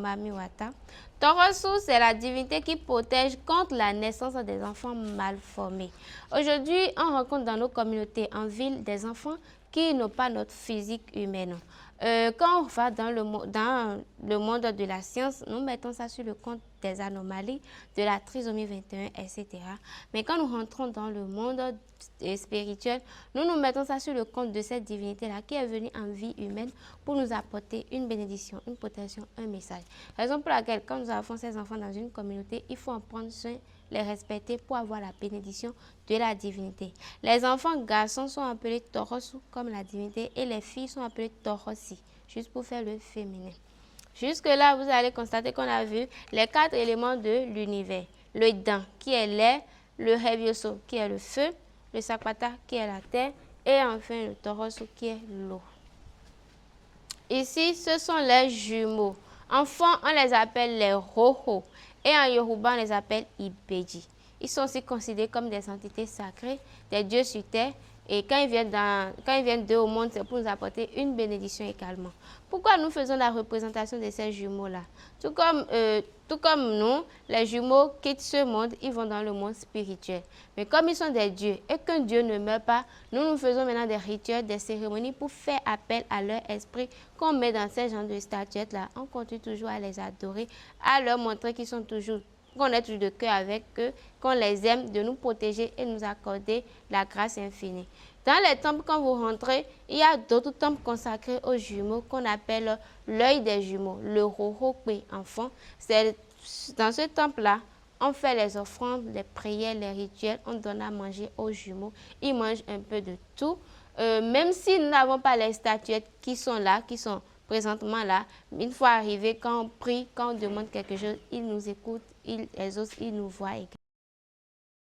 Mamiwata. Torosu, c'est la divinité qui protège contre la naissance des enfants mal formés. Aujourd'hui, on rencontre dans nos communautés en ville des enfants qui n'ont pas notre physique humaine. Quand on va dans le monde de la science, nous mettons ça sur le compte des anomalies, de la trisomie 21, etc. Mais quand nous rentrons dans le monde spirituel, nous mettons ça sur le compte de cette divinité-là qui est venue en vie humaine pour nous apporter une bénédiction, une protection, un message. Raison pour laquelle, quand nous avons ces enfants dans une communauté, il faut en prendre soin, les respecter pour avoir la bénédiction de la divinité. Les enfants garçons sont appelés Torosu comme la divinité et les filles sont appelées Torosi, juste pour faire le féminin. Jusque-là, vous allez constater qu'on a vu les 4 éléments de l'univers. Le Dan, qui est l'air, le Hevioso, qui est le feu, le Sapata, qui est la terre, et enfin le Torosu, qui est l'eau. Ici, ce sont les jumeaux. Enfants, on les appelle les Roho, et en Yoruba, on les appelle Ibeji. Ils sont aussi considérés comme des entités sacrées, des dieux sur terre, et quand ils viennent d'eux au monde, c'est pour nous apporter une bénédiction également. Pourquoi nous faisons la représentation de ces jumeaux-là? Tout comme nous, les jumeaux quittent ce monde, ils vont dans le monde spirituel. Mais comme ils sont des dieux et qu'un dieu ne meurt pas, nous faisons maintenant des rituels, des cérémonies pour faire appel à leur esprit qu'on met dans ces genres de statuettes-là. On continue toujours à les adorer, à leur montrer qu'ils sont toujours qu'on est toujours de cœur avec eux, qu'on les aime, de nous protéger et nous accorder la grâce infinie. Dans les temples, quand vous rentrez, il y a d'autres temples consacrés aux jumeaux qu'on appelle l'œil des jumeaux, le Rohokwe enfant. C'est dans ce temple-là, on fait les offrandes, les prières, les rituels, on donne à manger aux jumeaux. Ils mangent un peu de tout. Même si nous n'avons pas les statuettes qui sont là, qui sont présentement là, une fois arrivés, quand on prie, quand on demande quelque chose, ils nous écoutent, ils nous voient également.